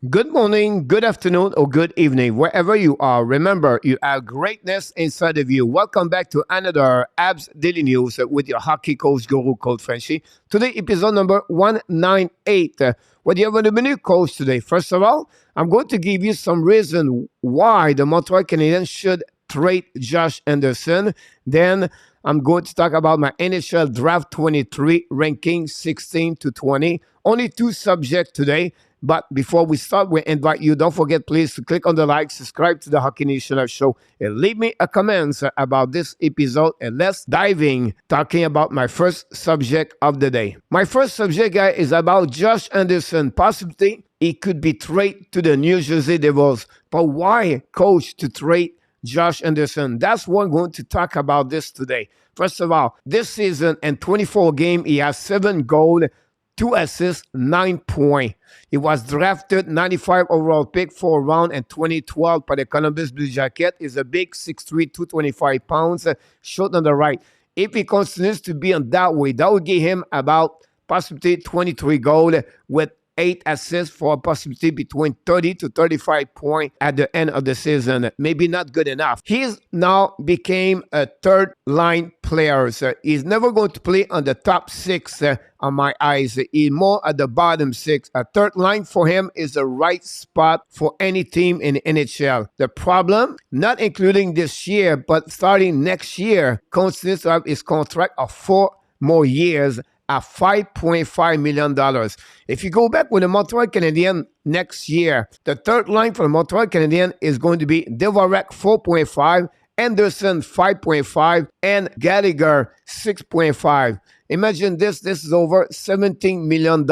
Good morning, good afternoon, or good evening, wherever you are. Remember, you have greatness inside of you. Welcome back to another ABS Daily News with your hockey coach guru called Frenchy. Today, episode number 198. What do you have on the menu, coach, today? First of all, I'm going to give you some reason why the Montreal Canadiens should trade Josh Anderson. Then I'm going to talk about my NHL Draft 23 ranking 16 to 20. Only two subjects today. But before we start, we invite you, don't forget, please, to click on the like, subscribe to the Hockey Nation Live Show, and leave me a comment about this episode. And let's dive in, talking about my first subject of the day. My first subject, guys, is about Josh Anderson. Possibly, he could be traded to the New Jersey Devils. But why, coach, to trade Josh Anderson? That's what I'm going to talk about this today. First of all, this season, in 24 games, he has 7 goals, 2 assists, 9 points. He was drafted 95 overall pick, 4 round in 2012 by the Columbus Blue Jacket. He's a big 6'3", 225 pounds, short on the right. If he continues to be on that way, that would give him about possibly 23 goals with 8 assists for a possibility between 30 to 35 points at the end of the season. Maybe not good enough. He's now became a third line player. So he's never going to play on the top 6 on my eyes. He's more at the bottom 6. A third line for him is the right spot for any team in the NHL. The problem, not including this year, but starting next year, consists of his contract of 4 more years at $5.5 million. If you go back with the Montreal Canadiens next year, the third line for the Montreal Canadiens is going to be Dvorak 4.5, Anderson 5.5, and Gallagher 6.5. Imagine this is over $17 million.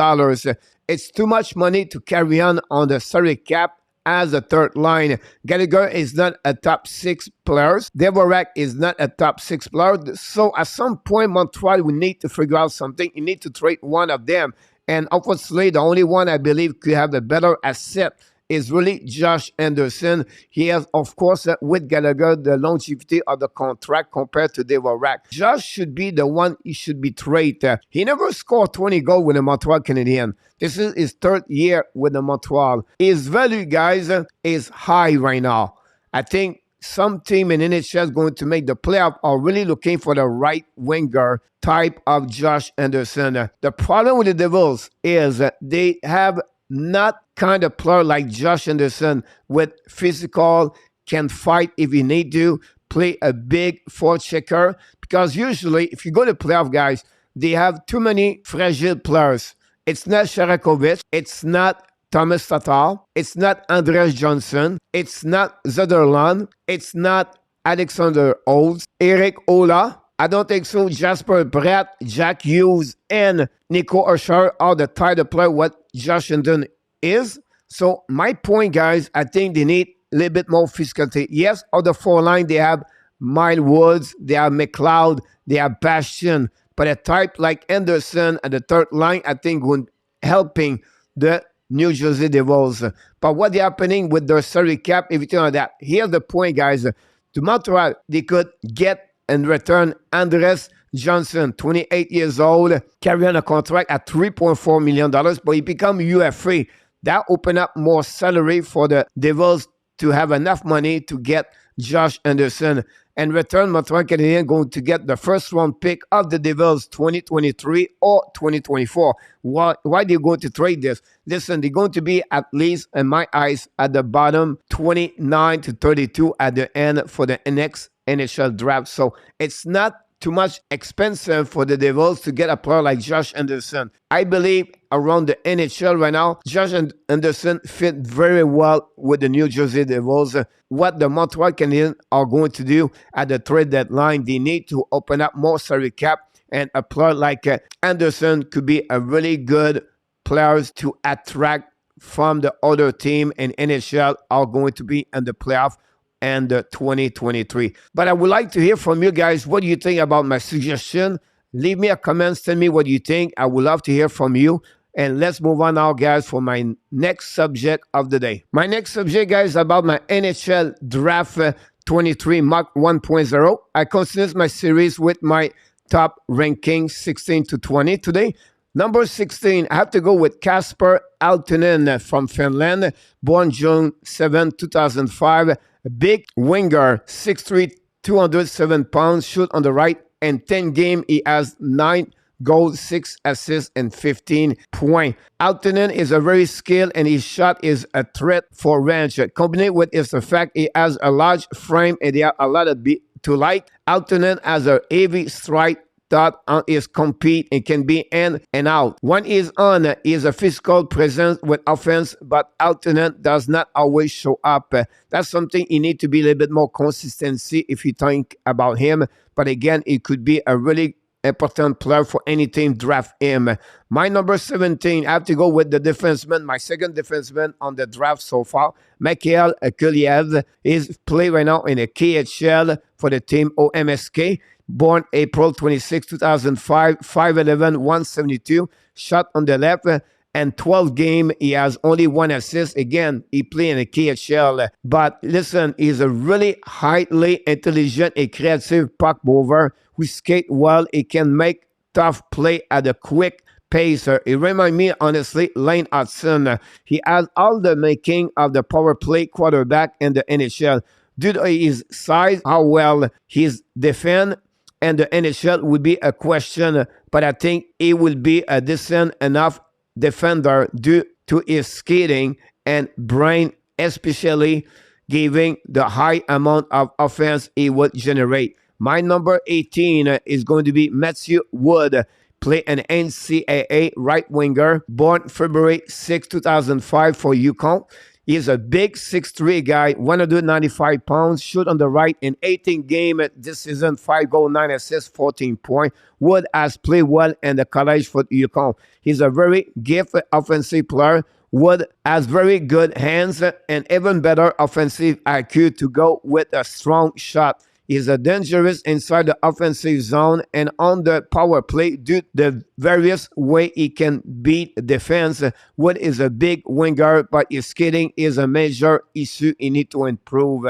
It's too much money to carry on the salary cap as a third line. Gallagher is not a top 6 player. Dvorak is not a top 6 player. So at some point, Montreal will need to figure out something. You need to trade one of them. And obviously, the only one I believe could have a better asset is really Josh Anderson. He has, of course, with Gallagher, the longevity of the contract compared to Dvorak. Josh should be the one he should be traded. He never scored 20 goals with the Montreal Canadiens. This is his 3rd year with the Montreal. His value, guys, is high right now. I think some team in NHL is going to make the playoff are really looking for the right winger type of Josh Anderson. The problem with the Devils is they have not kind of player like Josh Anderson with physical, can fight if you need to, play a big forechecker. Because usually, if you go to playoff, guys, they have too many fragile players. It's not Sharakovich. It's not Thomas Tatar. It's not Andreas Johnson. It's not Zederland. It's not Alexander Olds. Eric Ola. I don't think so. Jasper Bratt, Jack Hughes, and Nico Usher are the type of player what Josh Anderson is. So my point, guys, I think they need a little bit more physicality. Yes, on the 4 line, they have Miles Woods, they have McLeod, they have Bastion. But a type like Anderson at the 3rd line, I think would helping the New Jersey Devils. But what's happening with their salary cap, everything like that? Here's the point, guys. To Montreal, they could get and return Andreas Johnson, 28 years old, carry on a contract at $3.4 million, but he become UFA. That open up more salary for the Devils to have enough money to get Josh Anderson. And return, Montreal Canadiens going to get the 1st round pick of the Devils 2023 or 2024. Why they're going to trade this? Listen, they're going to be at least, in my eyes, at the bottom 29 to 32 at the end for the next NHL draft. So it's not too much expensive for the Devils to get a player like Josh Anderson. I believe around the NHL right now, Josh Anderson fit very well with the New Jersey Devils. What the Montreal Canadiens are going to do at the trade deadline, they need to open up more salary cap, and a player like Anderson could be a really good player to attract from the other team in NHL are going to be in the playoff and 2023. But I would like to hear from you guys. What do you think about my suggestion? Leave me a comment. Tell me what you think. I would love to hear from you. And let's move on now, guys, for my next subject of the day. My next subject, guys, is about my NHL Draft 23 Mark 1.0. I continue my series with my top ranking 16 to 20 today. Number 16, I have to go with Kasper Aaltonen from Finland, born June 7, 2005. A big winger, 6'3", 207 pounds, shoot on the right, and 10 game he has 9 goals, 6 assists, and 15 points. Aaltonen is a very skilled and his shot is a threat for range. Combined with is the fact he has a large frame and he has a lot of to like. Aaltonen has a heavy strike that on his compete and can be in and out. When he's on, he is a physical presence with offense, but Aaltonen does not always show up. That's something he need to be a little bit more consistency if you think about him. But again, it could be a really important player for any team draft him. My number 17, I have to go with the defenseman, my second defenseman on the draft so far, Mikhail Kuliev. He's playing right now in a KHL for the team OMSK. Born April 26, 2005, 5'11", 172, shot on the left, and 12 game, he has only 1 assist. Again, he played in a KHL. But listen, he's a really highly intelligent and creative puck mover who skate well. He can make tough play at a quick pace. He reminds me, honestly, Lane Hudson. He has all the making of the power play quarterback in the NHL. Due to his size, how well he's defend, and the NHL would be a question, but I think he will be a decent enough defender due to his skating and brain, especially giving the high amount of offense he would generate. My number 18 is going to be Matthew Wood, play an NCAA right winger, born February 6, 2005 for Yukon. He's a big 6'3" guy, 195 pounds, shoot on the right in 18 games this season, 5 goals, 9 assists, 14 points. Wood has played well in the college for Yukon. He's a very gifted offensive player. Wood has very good hands and even better offensive IQ to go with a strong shot. He's a dangerous inside the offensive zone and on the power play due to the various way he can beat defense. Wood is a big winger, but his skating is a major issue he needs to improve.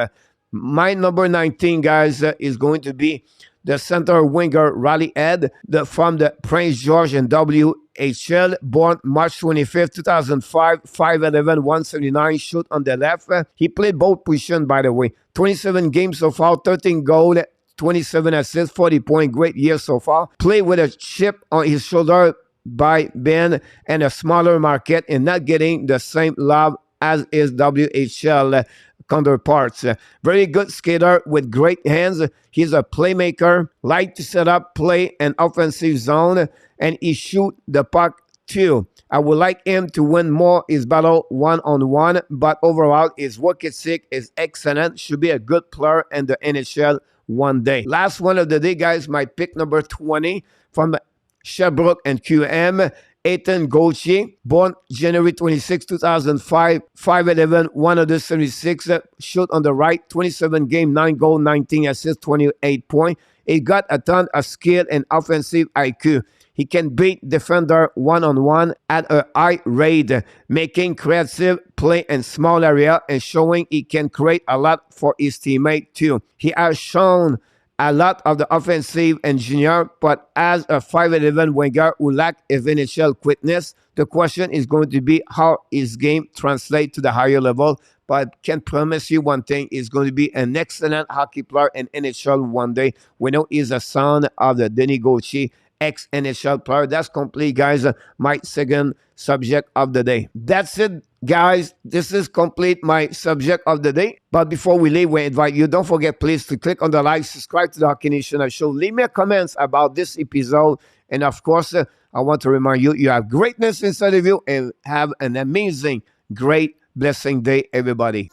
My number 19, guys, is going to be the center winger Riley Ed from the Prince George and WHL, born March 25th, 2005, 5'11", 179, shoot on the left. He played both positions, by the way. 27 games so far, 13 goals, 27 assists, 40 points. Great year so far. Played with a chip on his shoulder by Ben and a smaller market and not getting the same love as his WHL counterparts. Very good skater with great hands. He's a playmaker, like to set up play and offensive zone, and he shoot the puck too. I would like him to win more his battle one-on-one, but overall his work ethic is excellent. Should be a good player in the NHL one day. Last one of the day, guys, my pick number 20 from Sherbrooke and QM, Ethan Gauthier, born January 26, 2005, 5'11", 176, shoot on the right, 27 game, 9 goals, 19 assists, 28 points. He got a ton of skill and offensive IQ. He can beat defender one-on-one at a high rate, making creative play in small area and showing he can create a lot for his teammate too. He has shown a lot of the offensive engineer, but as a 5'11" winger who lacks NHL quickness, the question is going to be how his game translates to the higher level. But I can promise you one thing, he's going to be an excellent hockey player in NHL one day. We know he's a son of the DANY Gauthier, ex-NHL player. That's complete, guys, my second subject of the day. That's it, guys. This is complete my subject of the day. But before we leave, we invite you, don't forget, please, to click on the like, subscribe to the Hockey Nation Show, leave me comments about this episode. And of course, I want to remind you, you have greatness inside of you and have an amazing, great, blessing day, everybody.